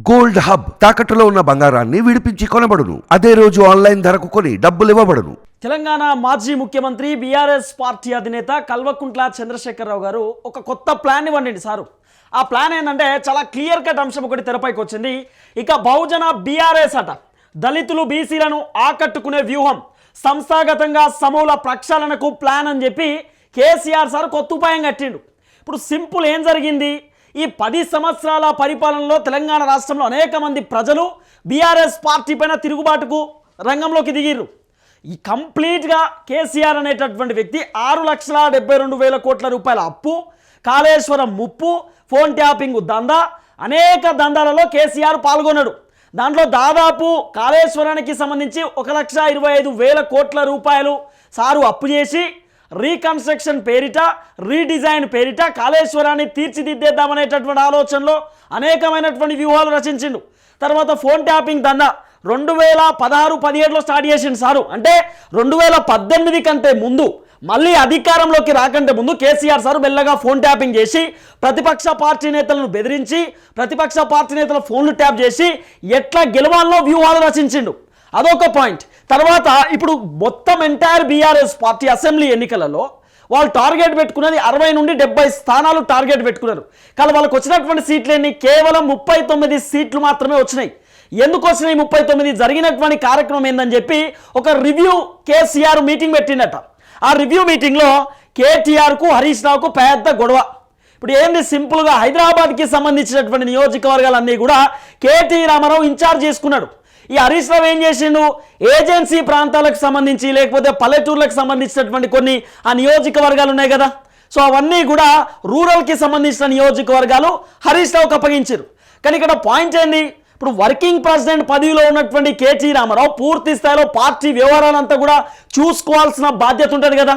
Gold hub తాకట్టులో ఉన్న బంగారాన్ని విడిపించి కొనబడును. అదే రోజు ఆన్లైన్ ధరకు కొని డబ్బులు ఇవ్వబడును. తెలంగాణ మాజీ ముఖ్యమంత్రి బీఆర్ఎస్ పార్టీ అధినేత కల్వకుంట్ల చంద్రశేఖరరావు గారు ఒక కొత్త ప్లాన్ ఇవ్వండి సారు. ఆ ప్లాన్ ఏంటంటే చాలా క్లియర్ కట్ అంశం ఒకటి తెరపైకి వచ్చింది. ఇక బహుజన బీఆర్ఎస్ అట దళితులు బీసీలను ఆకట్టుకునే వ్యూహం, సంస్థాగతంగా సమూల ప్రక్షాళనకు ప్లాన్ అని చెప్పి కేసీఆర్ సార్ కొత్త ఉపాయం కట్టిండు. ఇప్పుడు సింపుల్ ఏం జరిగింది, ఈ 10 సంవత్సరాల పరిపాలనలో తెలంగాణ రాష్ట్రంలో అనేక మంది ప్రజలు బీఆర్ఎస్ పార్టీ పైన తిరుగుబాటుకు రంగంలోకి దిగిర్రు. ఈ కంప్లీట్గా కేసీఆర్ అనేటటువంటి వ్యక్తి 6,72,000 కోట్ల రూపాయల అప్పు, కాళేశ్వరం ముప్పు, ఫోన్ ట్యాపింగ్ దందా, అనేక దందాలలో కేసీఆర్ పాల్గొన్నాడు. దాంట్లో దాదాపు కాళేశ్వరానికి సంబంధించి 1,25,000 కోట్ల రూపాయలు సారు అప్పు చేసి రీకన్స్ట్రక్షన్ పేరిట, రీడిజైన్ పేరిట కాళేశ్వరాన్ని తీర్చిదిద్దేద్దామనేటటువంటి ఆలోచనలో అనేకమైనటువంటి వ్యూహాలు రచించిండు. తర్వాత ఫోన్ ట్యాపింగ్ దందా 2016-17లో స్టార్ట్ చేసిండు సారు. అంటే 2018 కంటే ముందు, మళ్ళీ అధికారంలోకి రాకంటే ముందు కేసీఆర్ సారు మెల్లగా ఫోన్ ట్యాపింగ్ చేసి ప్రతిపక్ష పార్టీ నేతలను బెదిరించి, ప్రతిపక్ష పార్టీ నేతల ఫోన్లు ట్యాప్ చేసి ఎట్లా గెలవాలనో వ్యూహాలు రచించిండు. అదొక పాయింట్. తర్వాత ఇప్పుడు మొత్తం ఎంటైర్ బీఆర్ఎస్ పార్టీ అసెంబ్లీ ఎన్నికలలో వాళ్ళు టార్గెట్ పెట్టుకున్నది 60 నుండి 70 స్థానాలు టార్గెట్ పెట్టుకున్నారు. కానీ వాళ్ళకి వచ్చినటువంటి సీట్లన్నీ కేవలం 39 సీట్లు మాత్రమే వచ్చినాయి. ఎందుకు వచ్చినాయి 39? జరిగినటువంటి కార్యక్రమం ఏందని చెప్పి ఒక రివ్యూ కేసీఆర్ మీటింగ్ పెట్టిండట. ఆ రివ్యూ మీటింగ్లో కేటీఆర్కు హరీష్ రావుకు పెద్ద గొడవ. ఇప్పుడు ఏంది, సింపుల్గా హైదరాబాద్కి సంబంధించినటువంటి నియోజకవర్గాలన్నీ కూడా కేటీ రామారావు ఇన్ఛార్జ్ చేసుకున్నాడు. ఈ హరీష్ రావు ఏం చేసిండు, ఏజెన్సీ ప్రాంతాలకు సంబంధించి లేకపోతే పల్లెటూర్లకు సంబంధించినటువంటి కొన్ని ఆ నియోజకవర్గాలు ఉన్నాయి కదా, సో అవన్నీ కూడా రూరల్కి సంబంధించిన నియోజకవర్గాలు హరీష్ రావుకి అప్పగించారు. కానీ ఇక్కడ పాయింట్ ఏంటి, ఇప్పుడు వర్కింగ్ ప్రెసిడెంట్ పదవిలో ఉన్నటువంటి కేటీ రామారావు పూర్తి స్థాయిలో పార్టీ వ్యవహారాలంతా కూడా చూసుకోవాల్సిన బాధ్యత ఉంటుంది కదా.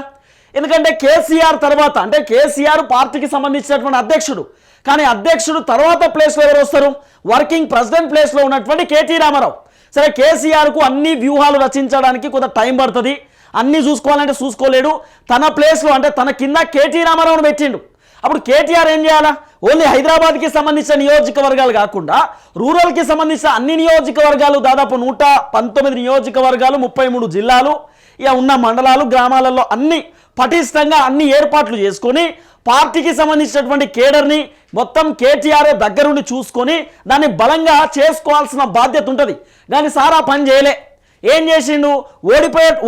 ఎందుకంటే కేసీఆర్ తర్వాత, అంటే కేసీఆర్ పార్టీకి సంబంధించినటువంటి అధ్యక్షుడు, కానీ అధ్యక్షుడు తర్వాత ప్లేస్లో ఎవరు వస్తారు, వర్కింగ్ ప్రెసిడెంట్ ప్లేస్లో ఉన్నటువంటి కేటీ రామారావు. సరే, కేసీఆర్కు అన్ని వ్యూహాలు రచించడానికి కొంత టైం పడుతుంది, అన్నీ చూసుకోవాలంటే చూసుకోలేడు. తన ప్లేస్లో అంటే తన కింద కేటీ రామారావును పెట్టిండు. అప్పుడు కేటీఆర్ ఏం చేయాలా, ఓన్లీ హైదరాబాద్కి సంబంధించిన నియోజకవర్గాలు కాకుండా రూరల్కి సంబంధించిన అన్ని నియోజకవర్గాలు, దాదాపు 119 నియోజకవర్గాలు, 33 జిల్లాలు, ఇక ఉన్న మండలాలు, గ్రామాలలో అన్ని పటిష్టంగా అన్ని ఏర్పాట్లు చేసుకొని పార్టీకి సంబంధించినటువంటి కేడర్ని మొత్తం కేటీఆర్ దగ్గరుండి చూసుకొని దాన్ని బలంగా చేసుకోవాల్సిన బాధ్యత ఉంటుంది. కానీ సారా పని చేయలే. ఏం చేసిండు,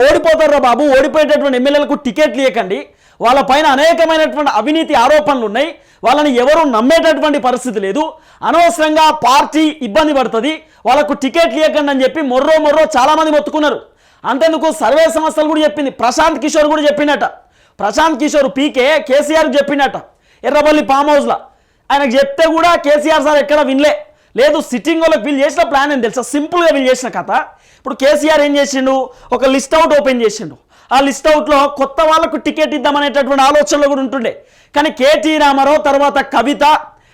ఓడిపోతారు బాబు, ఓడిపోయేటటువంటి ఎమ్మెల్యేలకు టికెట్లు ఇవ్వకండి, వాళ్ళ పైన అనేకమైనటువంటి అవినీతి ఆరోపణలు ఉన్నాయి, వాళ్ళని ఎవరు నమ్మేటటువంటి పరిస్థితి లేదు, అనవసరంగా పార్టీ ఇబ్బంది పడుతుంది, వాళ్ళకు టికెట్లు ఇవ్వకండి అని చెప్పి మొర్రో చాలామంది మొత్తుకున్నారు. అంతేందుకు సర్వే సంస్థలు కూడా చెప్పింది, ప్రశాంత్ కిషోర్ కూడా చెప్పినట. ప్రశాంత్ కిషోర్ పీకే కేసీఆర్కి చెప్పినట ఎర్రబల్లి ఫామ్ హౌస్లో. ఆయనకు చెప్తే కూడా కేసీఆర్ సార్ ఎక్కడ వినలే. లేదు, సిట్టింగ్ వాళ్ళకి వీళ్ళు చేసిన ప్లాన్ ఏం తెలుసా, సింపుల్గా వీళ్ళు చేసిన కథ. ఇప్పుడు కేసీఆర్ ఏం చేసిండు, ఒక లిస్ట్ అవుట్ ఓపెన్ చేసిండు. ఆ లిస్ట్ అవుట్లో కొత్త వాళ్ళకు టికెట్ ఇద్దామనేటటువంటి ఆలోచనలో కూడా ఉంటుండే. కానీ కేటీ రామారావు తర్వాత కవిత,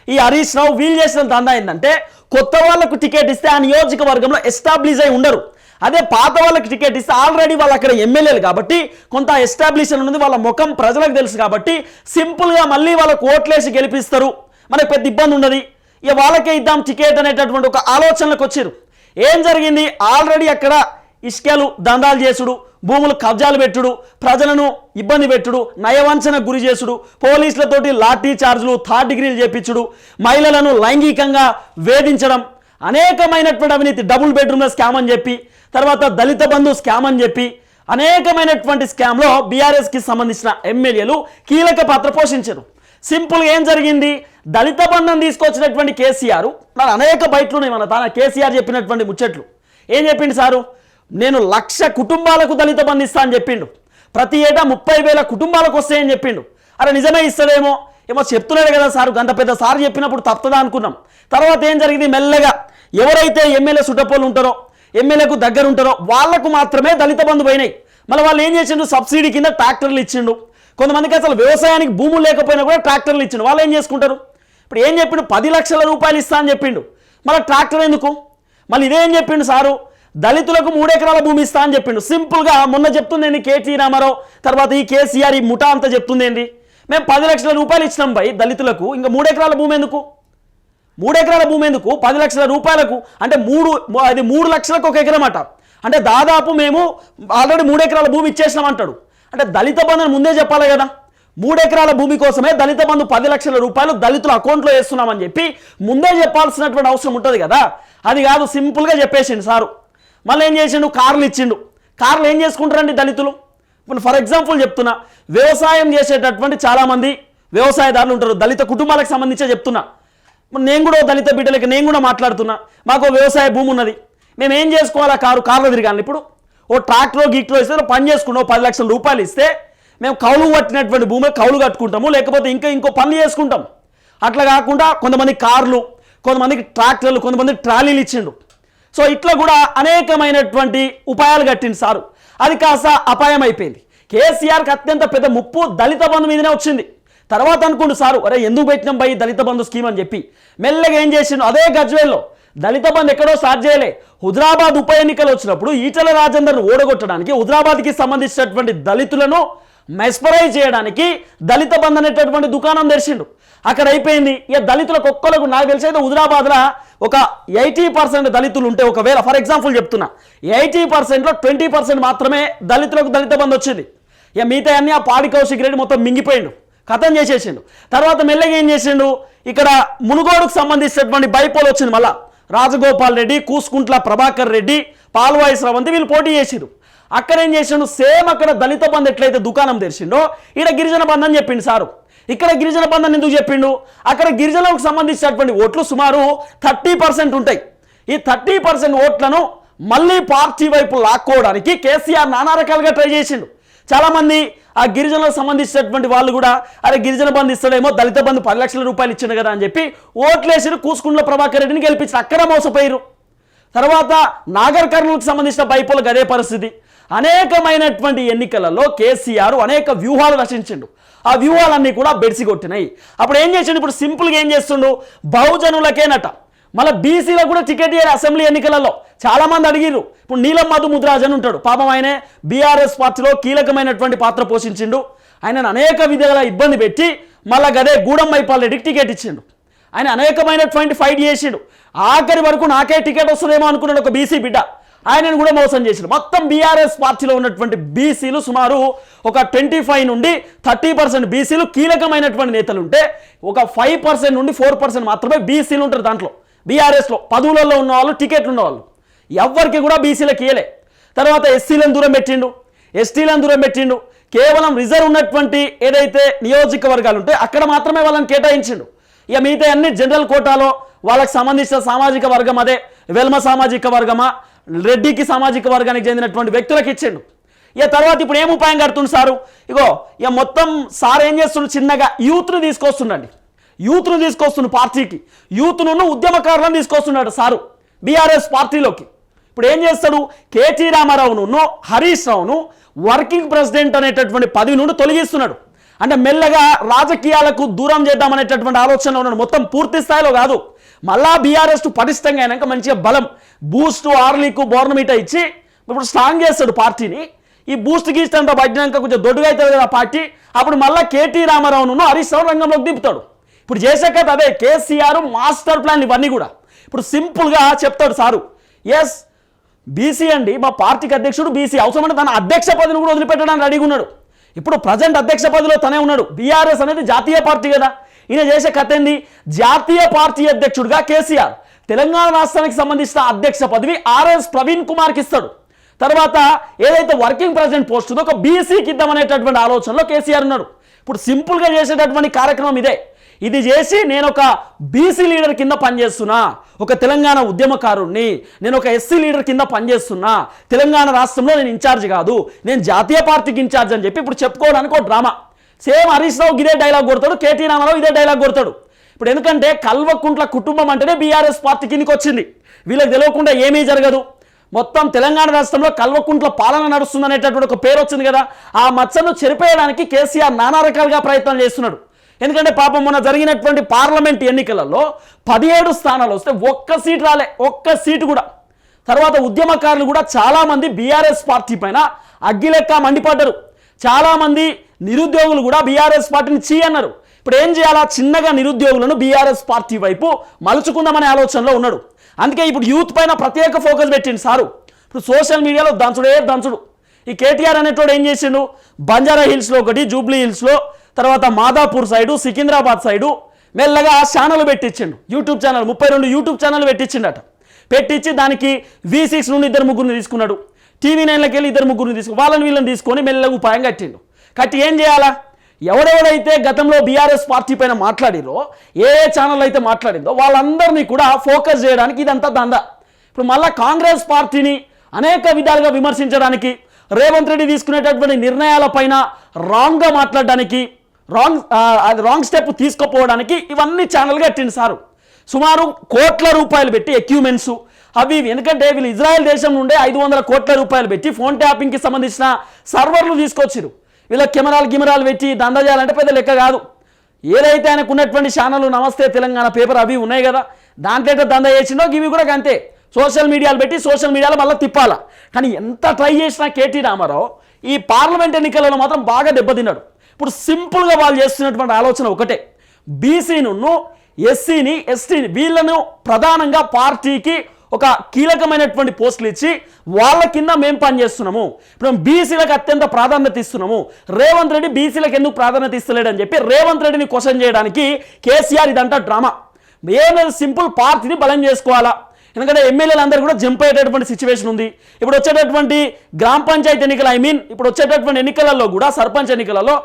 ఈ హరీష్ రావు వీళ్ళు చేసిన దందా ఏంటంటే కొత్త వాళ్ళకు టికెట్ ఇస్తే ఆ నియోజకవర్గంలో ఎస్టాబ్లిష్ అయి ఉండరు. అదే పాత వాళ్ళకి టికెట్ ఇస్తే ఆల్రెడీ వాళ్ళు అక్కడ ఎమ్మెల్యేలు కాబట్టి కొంత ఎస్టాబ్లిషన్ ఉన్నది, వాళ్ళ ముఖం ప్రజలకు తెలుసు కాబట్టి సింపుల్గా మళ్ళీ వాళ్ళకు ఓట్లేసి గెలిపిస్తారు, మనకు పెద్ద ఇబ్బంది ఉండదు, ఇక వాళ్ళకే ఇద్దాం టికెట్ అనేటటువంటి ఒక ఆలోచనలకు వచ్చారు. ఏం జరిగింది, ఆల్రెడీ అక్కడ ఇసుకలు దందాలు చేసుడు, భూములు కబ్జాలు పెట్టుడు, ప్రజలను ఇబ్బంది పెట్టుడు, నయవంచనకు గురి చేసుడు, పోలీసులతోటి లాఠీ చార్జులు, 3rd డిగ్రీలు చేపించుడు, మహిళలను లైంగికంగా వేధించడం, అనేకమైనటువంటి అవినీతి, డబుల్ బెడ్రూమ్ల స్కామ్ అని చెప్పి, తర్వాత దళిత బంధు స్కామ్ అని చెప్పి అనేకమైనటువంటి స్కామ్లో బీఆర్ఎస్కి సంబంధించిన ఎమ్మెల్యేలు కీలక పాత్ర పోషించారు. సింపుల్గా ఏం జరిగింది, దళిత బంధం తీసుకొచ్చినటువంటి కేసీఆర్ నాకు అనేక బయటలు ఉన్నాయి, మన తాను కేసీఆర్ చెప్పినటువంటి ముచ్చట్లు. ఏం చెప్పిండు సారు, నేను 1,00,000 కుటుంబాలకు దళిత బంధు ఇస్తా అని చెప్పిండు, ప్రతి ఏటా 30,000 కుటుంబాలకు వస్తాయని చెప్పిండు. అరే నిజమే ఇస్తాడేమో ఏమో చెప్తున్నాడు కదా సారు, గంట పెద్ద సారు చెప్పినప్పుడు తప్పుతుందా అనుకున్నాం. తర్వాత ఏం జరిగింది, మెల్లగా ఎవరైతే ఎమ్మెల్యే సుటపోలు ఉంటారో, ఎమ్మెల్యేకు దగ్గర ఉంటారో వాళ్లకు మాత్రమే దళిత బంధు పోయినాయి. మళ్ళీ వాళ్ళు ఏం చేసిండు, సబ్సిడీ కింద ట్రాక్టర్లు ఇచ్చిండు. కొంతమందికి అసలు వ్యవసాయానికి భూములు లేకపోయినా కూడా ట్రాక్టర్లు ఇచ్చిండు. వాళ్ళు ఏం చేసుకుంటారు, ఇప్పుడు ఏం చెప్పిండు, 10 లక్షల రూపాయలు ఇస్తా అని చెప్పిండు, మళ్ళీ ట్రాక్టర్ ఎందుకు, మళ్ళీ ఇదేం చెప్పిండు సారు, దళితులకు 3 ఎకరాల భూమి ఇస్తా అని చెప్పిండు. సింపుల్గా మొన్న చెప్తుంది ఏంటి కేటీ రామారావు, తర్వాత ఈ కేసీఆర్ ఈ ముఠా అంతా చెప్తుంది ఏంటి, మేము 10 లక్షల రూపాయలు ఇచ్చినాం బై దళితులకు, ఇంకా 3 ఎకరాల భూమి ఎందుకు, 3 ఎకరాల భూమి ఎందుకు 10 లక్షల రూపాయలకు అంటే 3 లక్షలకు ఒక ఎకరం అట అంటే దాదాపు మేము ఆల్రెడీ 3 ఎకరాల భూమి ఇచ్చేసినాం అంటాడు అంటే దళిత బంధుని ముందే చెప్పాలి కదా 3 ఎకరాల భూమి కోసమే దళిత బంధు 10 లక్షల రూపాయలు దళితుల అకౌంట్లో వేస్తున్నామని చెప్పి ముందే చెప్పాల్సినటువంటి అవసరం ఉంటుంది కదా అది కాదు సింపుల్గా చెప్పేసిండు సారు మళ్ళీ ఏం చేసిండు కార్లు ఇచ్చిండు కార్లు ఏం చేసుకుంటారండి దళితులు ఇప్పుడు ఫర్ ఎగ్జాంపుల్ చెప్తున్నా వ్యవసాయం చేసేటటువంటి చాలామంది వ్యవసాయదారులు ఉంటారు దళిత కుటుంబాలకు సంబంధించే చెప్తున్నా నేను కూడా దళిత బిడ్డలకి నేను కూడా మాట్లాడుతున్నా మాకు వ్యవసాయ భూమి ఉన్నది మేము ఏం చేసుకోవాలా కార్లో తిరగాలి ఇప్పుడు ఓ ట్రాక్టరో గీక్టరో ఇస్తే పని చేసుకుంటాం 10 లక్షల రూపాయలు ఇస్తే మేము కౌలు పట్టినటువంటి భూమిలో కౌలు కట్టుకుంటాము లేకపోతే ఇంకో పనులు చేసుకుంటాం అట్లా కాకుండా కొంతమంది కార్లు కొంతమందికి ట్రాక్టర్లు కొంతమంది ట్రాలీలు ఇచ్చిండు సో ఇట్లా కూడా అనేకమైనటువంటి ఉపాయాలు కట్టింది సారు అది కాస్త అపాయం అయిపోయింది కేసీఆర్కి అత్యంత పెద్ద ముప్పు దళిత బంధు మీదనే వచ్చింది తర్వాత అనుకోండి సారు అరే ఎందుకు పెట్టినాం బై దళిత బంధు స్కీమ్ అని చెప్పి మెల్లగా ఏం చేసిండు అదే గజ్వేల్లో దళిత బంధు ఎక్కడో స్టార్ట్ చేయలే హుజరాబాద్ ఉప ఎన్నికలు వచ్చినప్పుడు ఈటల రాజేందర్ను ఓడగొట్టడానికి హుజరాబాద్కి సంబంధించినటువంటి దళితులను మెస్పరైజ్ చేయడానికి దళిత బంధు అనేటటువంటి దుకాణం తెరిచిండు అక్కడ అయిపోయింది ఇక దళితులకు ఒక్కలకు నాకు తెలిసి అయితే హుజరాబాద్లో ఒక 80% దళితులు ఉంటే ఒకవేళ ఫర్ ఎగ్జాంపుల్ చెప్తున్నా 80%లో 20% మాత్రమే దళితులకు దళిత బంధు వచ్చింది ఇక మిగతా అన్ని ఆ పాడి కౌశిక్ రెడ్డి మొత్తం మింగిపోయిండు కథం చేసేసిండు తర్వాత మెల్లగా ఏం చేసిండు ఇక్కడ మునుగోడుకు సంబంధించినటువంటి బైపోల్ వచ్చింది మళ్ళా రాజగోపాల్ రెడ్డి కూసుకుంట్ల ప్రభాకర్ రెడ్డి పాల్వాయి స్రవంతి వీళ్ళు పోటీ చేసిరు అక్కడ ఏం చేసిండు సేమ్ అక్కడ దళిత బంధు ఎట్లయితే దుకాణం తెరిచిండో ఇక్కడ గిరిజన బంధు అని చెప్పిండు సారు ఇక్కడ గిరిజన బంధు ఎందుకు చెప్పిండు అక్కడ గిరిజనులకు సంబంధించినటువంటి ఓట్లు సుమారు 30% ఉంటాయి ఈ 30% ఓట్లను మళ్ళీ పార్టీ వైపు లాక్కోవడానికి కేసీఆర్ నానా రకాలుగా ట్రై చేసిండు చాలామంది ఆ గిరిజనులకు సంబంధించినటువంటి వాళ్ళు కూడా అరే గిరిజన బంధు ఇస్తాడేమో దళిత బంధు 10 లక్షల రూపాయలు ఇచ్చిండు కదా అని చెప్పి ఓట్లేసి కూసుకుంట్ల ప్రభాకర్ రెడ్డిని గెలిపించారు అక్కడ మోసపోయారు తర్వాత నాగర్ కర్నూలుకు సంబంధించిన బైపోలకు అదే పరిస్థితి అనేకమైనటువంటి ఎన్నికలలో కేసీఆర్ అనేక వ్యూహాలు రచించిండు ఆ వ్యూహాలన్నీ కూడా బెడిసి కొట్టినాయి అప్పుడు ఏం చేసిండు ఇప్పుడు సింపుల్గా ఏం చేస్తుండు బహుజనులకేనట మళ్ళీ బీసీలో కూడా టికెట్ ఇయ్యారు అసెంబ్లీ ఎన్నికలలో చాలామంది అడిగిర్రు ఇప్పుడు నీలం మధు ముద్రాజ్ అని ఉంటాడు పాపం ఆయనే బీఆర్ఎస్ పార్టీలో కీలకమైనటువంటి పాత్ర పోషించిండు ఆయనను అనేక విధాలుగా ఇబ్బంది పెట్టి మళ్ళీ గదే గూడెం మైపాల్ రెడ్డికి టికెట్ ఇచ్చిండు ఆయన అనేకమైనటువంటి ఫైట్ చేసిండు ఆఖరి వరకు నాకే టికెట్ వస్తుందేమో అనుకున్నాడు ఒక బీసీ బిడ్డ ఆయనను కూడా మోసం చేసిండు మొత్తం బీఆర్ఎస్ పార్టీలో ఉన్నటువంటి బీసీలు సుమారు ఒక 25 నుండి 30% బీసీలు కీలకమైనటువంటి నేతలు ఉంటే ఒక 5% నుండి 4% మాత్రమే బీసీలు ఉంటారు దాంట్లో బీఆర్ఎస్లో పదవులలో ఉన్న వాళ్ళు టికెట్లు ఉన్నవాళ్ళు ఎవ్వరికి కూడా బీసీలకు ఇయ్యలే తర్వాత ఎస్సీలను దూరం పెట్టిండు ఎస్టీలను దూరం పెట్టిండు కేవలం రిజర్వ్ ఉన్నటువంటి ఏదైతే నియోజకవర్గాలు ఉంటే అక్కడ మాత్రమే వాళ్ళని కేటాయించిండు ఇక మిగతా అన్ని జనరల్ కోటాలో వాళ్ళకి సంబంధించిన సామాజిక వర్గం అదే వెల్మ సామాజిక వర్గమా రెడ్డికి సామాజిక వర్గానికి చెందినటువంటి వ్యక్తులకు ఇచ్చిండు ఇక తర్వాత ఇప్పుడు ఏం ఉపాయం కడుతుంది సారు ఇగో ఇక మొత్తం సార్ ఏం చేస్తుండు చిన్నగా యూత్ను తీసుకొస్తుండు పార్టీకి యూత్ను ఉద్యమకారులను తీసుకొస్తున్నాడు సారు బీఆర్ఎస్ పార్టీలోకి ఇప్పుడు ఏం చేస్తాడు కేటీ రామారావును హరీష్ రావును వర్కింగ్ ప్రెసిడెంట్ అనేటటువంటి పదవి నుండి తొలగిస్తున్నాడు అంటే మెల్లగా రాజకీయాలకు దూరం చేద్దామనేటటువంటి ఆలోచనలో ఉన్నాడు మొత్తం పూర్తి స్థాయిలో కాదు మళ్ళా బీఆర్ఎస్ పటిష్టంగా అయినాక మంచిగా బలం బూస్ట్ ఆర్లీకు బోర్నమీట ఇచ్చి ఇప్పుడు స్ట్రాంగ్ చేస్తాడు పార్టీని ఈ బూస్ట్ గీస్ట్ అంతా పట్టినాక కొంచెం దొడ్డుగా అవుతుంది కదా పార్టీ అప్పుడు మళ్ళీ కేటీ రామారావును హరీష్ రావు రంగంలోకి దింపుతాడు ఇప్పుడు చేసే కదా అదే కేసీఆర్ మాస్టర్ ప్లాన్ ఇవన్నీ కూడా ఇప్పుడు సింపుల్గా చెప్తాడు సారు ఎస్ బీసీ అండి మా పార్టీకి అధ్యక్షుడు బీసీ అవసరమంటే తన అధ్యక్ష పదవిని కూడా వదిలిపెట్టడానికి రెడీగా ఉన్నాడు ఇప్పుడు ప్రజెంట్ అధ్యక్ష పదవిలో తనే ఉన్నాడు బీఆర్ఎస్ అనేది జాతీయ పార్టీ కదా ఈయన చేసే కథ ఏంది జాతీయ పార్టీ అధ్యక్షుడిగా కేసీఆర్ తెలంగాణ రాష్ట్రానికి సంబంధించిన అధ్యక్ష పదవి ఆర్ఎస్ ప్రవీణ్ కుమార్కి ఇస్తాడు తర్వాత ఏదైతే వర్కింగ్ ప్రెసిడెంట్ పోస్ట్ ఉందో ఒక బీసీకి ఇద్దామనేటటువంటి ఆలోచనలో కేసీఆర్ ఉన్నాడు ఇప్పుడు సింపుల్గా చేసేటటువంటి కార్యక్రమం ఇదే ఇది చేసి నేను ఒక బీసీ లీడర్ కింద పనిచేస్తున్నా ఒక తెలంగాణ ఉద్యమకారుణ్ణి నేను ఒక ఎస్సీ లీడర్ కింద పనిచేస్తున్నా తెలంగాణ రాష్ట్రంలో నేను ఇన్ఛార్జ్ కాదు నేను జాతీయ పార్టీకి ఇన్ఛార్జ్ అని చెప్పి ఇప్పుడు చెప్పుకోవడానికి ఒక డ్రామా సేమ్ హరీష్ రావు ఇదే డైలాగ్ కొడతాడు కేటీ రామారావు ఇదే డైలాగ్ కొడతాడు ఇప్పుడు ఎందుకంటే కల్వకుంట్ల కుటుంబం అంటేనే బీఆర్ఎస్ పార్టీ కిందకి వచ్చింది వీళ్ళకి తెలియకుండా ఏమీ జరగదు మొత్తం తెలంగాణ రాష్ట్రంలో కల్వకుంట్ల పాలన నడుస్తుందనేటటువంటి ఒక పేరు వచ్చింది కదా ఆ మచ్చను చెరిపేయడానికి కేసీఆర్ నానా రకాలుగా ప్రయత్నం చేస్తున్నాడు ఎందుకంటే పాపం మొన్న జరిగినటువంటి పార్లమెంట్ ఎన్నికలలో 17 స్థానాలు వస్తే ఒక్క సీటు రాలే ఒక్క సీటు కూడా తర్వాత ఉద్యమకారులు కూడా చాలామంది బీఆర్ఎస్ పార్టీ పైన అగ్గిలెక్క మండిపడ్డారు చాలామంది నిరుద్యోగులు కూడా బీఆర్ఎస్ పార్టీని చీ అన్నారు ఇప్పుడు ఏం చేయాలా, చిన్నగా నిరుద్యోగులను బీఆర్ఎస్ పార్టీ వైపు మలుచుకుందామనే ఆలోచనలో ఉన్నాడు. అందుకే ఇప్పుడు యూత్ పైన ప్రత్యేక ఫోకస్ పెట్టిండు సారు. ఇప్పుడు సోషల్ మీడియాలో దంచుడు. ఈ కేటీఆర్ అనేటోడు ఏం చేసిండు, బంజారా హిల్స్లో ఒకటి, జూబ్లీ హిల్స్లో, తర్వాత మాదాపూర్ సైడు, సికింద్రాబాద్ సైడు మెల్లగా ఛానల్ పెట్టించిండు. యూట్యూబ్ ఛానల్ 32 యూట్యూబ్ ఛానల్ పెట్టించిండట. పెట్టించి దానికి V6 నుండి 2-3 తీసుకున్నాడు, TV9లోకి వెళ్ళి 2-3 తీసుకుని వాళ్ళని వీళ్ళని తీసుకొని మెల్లగా ఉపాయం కట్టిండు. కట్టి ఏం చేయాలా, ఎవడెవడైతే గతంలో బీఆర్ఎస్ పార్టీ పైన మాట్లాడిరో, ఏ ఛానల్ అయితే మాట్లాడిందో వాళ్ళందరినీ కూడా ఫోకస్ చేయడానికి ఇదంతా దందా. ఇప్పుడు మళ్ళీ కాంగ్రెస్ పార్టీని అనేక విధాలుగా విమర్శించడానికి, రేవంత్ రెడ్డి తీసుకునేటటువంటి నిర్ణయాలపైన రాంగ్గా మాట్లాడడానికి, రాంగ్ స్టెప్ తీసుకుపోవడానికి ఇవన్నీ ఛానల్ కట్టిండు సారు. సుమారు కోట్ల రూపాయలు పెట్టి ఎక్విప్మెంట్స్ అవి, ఎందుకంటే వీళ్ళు ఇజ్రాయెల్ దేశం నుండే 500 కోట్ల రూపాయలు పెట్టి ఫోన్ ట్యాపింగ్కి సంబంధించిన సర్వర్లు తీసుకొచ్చిరు. వీళ్ళ కెమెరాలు పెట్టి దందా చేయాలంటే పెద్ద లెక్క కాదు. ఏదైతే ఆయనకు ఉన్నటువంటి ఛానల్ నమస్తే తెలంగాణ పేపర్ అవి ఉన్నాయి కదా, దాంట్లో దందా చేసిండో ఇవి కూడా అంతే. సోషల్ మీడియాలు పెట్టి సోషల్ మీడియాలో మళ్ళీ తిప్పాలా. కానీ ఎంత ట్రై చేసినా కేటీ రామారావు ఈ పార్లమెంట్ ఎన్నికలలో మాత్రం బాగా దెబ్బతిన్నాడు. ఇప్పుడు సింపుల్గా వాళ్ళు చేస్తున్నటువంటి ఆలోచన ఒకటే, బీసీను, ఎస్సీని, ఎస్టీని వీళ్ళను ప్రధానంగా పార్టీకి ఒక కీలకమైనటువంటి పోస్టులు ఇచ్చి వాళ్ళ కింద మేము పనిచేస్తున్నాము. ఇప్పుడు బీసీలకు అత్యంత ప్రాధాన్యత ఇస్తున్నాము. రేవంత్ రెడ్డి బీసీలకు ఎందుకు ప్రాధాన్యత ఇస్తలేడని చెప్పి రేవంత్ రెడ్డిని క్వశ్చన్ చేయడానికి కేసీఆర్ ఇదంతా డ్రామా. ఏమైనా సింపుల్ పార్టీని బలం చేసుకోవాలా, ఎందుకంటే ఎమ్మెల్యేలు అందరూ కూడా జంప్ అయ్యేటటువంటి సిచ్యువేషన్ ఉంది. ఇప్పుడు వచ్చేటటువంటి గ్రామ పంచాయతీ ఎన్నికలు, ఇప్పుడు వచ్చేటటువంటి ఎన్నికలలో కూడా, సర్పంచ్ ఎన్నికలలో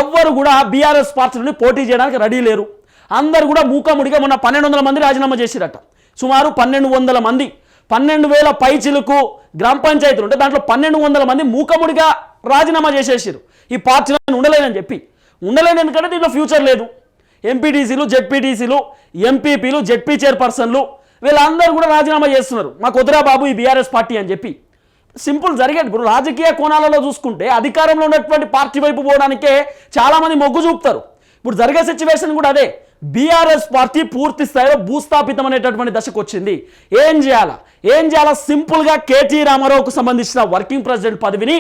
ఎవ్వరు కూడా బీఆర్ఎస్ పార్టీ నుండి పోటీ చేయడానికి రెడీ లేరు. అందరు కూడా మూకాముడిగా మొన్న 1200 మంది రాజీనామా చేసిరట. సుమారు 1200 మంది, 12,000 పైచిలకు గ్రామ పంచాయతీలు ఉంటే దాంట్లో 1200 మంది మూకముడిగా రాజీనామా చేసేసారు. ఈ పార్టీలను ఉండలేనని చెప్పి. ఉండలేని ఎందుకంటే దీంట్లో ఫ్యూచర్ లేదు. ఎంపీటీసీలు, జెడ్పీటీసీలు, ఎంపీపీలు, జెడ్పీ చైర్పర్సన్లు వీళ్ళందరూ కూడా రాజీనామా చేస్తున్నారు. మాకు వద్దురా బాబు ఈ బీఆర్ఎస్ పార్టీ అని చెప్పి. సింపుల్ జరిగేది. ఇప్పుడు రాజకీయ కోణాలలో చూసుకుంటే అధికారంలో ఉన్నటువంటి పార్టీ వైపు పోవడానికే చాలామంది మొగ్గు చూపుతారు. ఇప్పుడు జరిగే సిచ్యువేషన్ కూడా అదే. బీఆర్ఎస్ పార్టీ పూర్తి స్థాయిలో భూస్థాపితం అనేటటువంటి దశకు వచ్చింది. ఏం చేయాలా సింపుల్గా కేటీ రామారావుకు సంబంధించిన వర్కింగ్ ప్రెసిడెంట్ పదవిని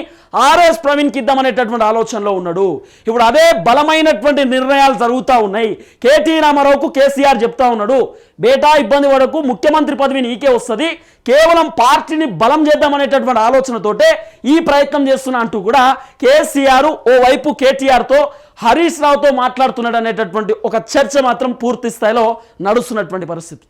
ఆర్ఎస్ ప్రవీణ్కి ఇద్దామనేటటువంటి ఆలోచనలో ఉన్నాడు. ఇప్పుడు అదే బలమైనటువంటి నిర్ణయాలు జరుగుతూ ఉన్నాయి. కేటీ రామారావుకు కేసీఆర్ చెప్తా ఉన్నాడు, బేటా ఇబ్బంది పడకు, ముఖ్యమంత్రి పదవి నీకే వస్తుంది, కేవలం పార్టీని బలం చేద్దామనేటటువంటి ఆలోచనతోటే ఈ ప్రయత్నం చేస్తున్నా అంటూ కూడా కేసీఆర్ ఓవైపు కేటీఆర్తో, హరీష్ రావుతో మాట్లాడుతున్నాడు అనేటటువంటి ఒక చర్చ మాత్రం పూర్తి స్థాయిలో నడుస్తున్నటువంటి పరిస్థితి.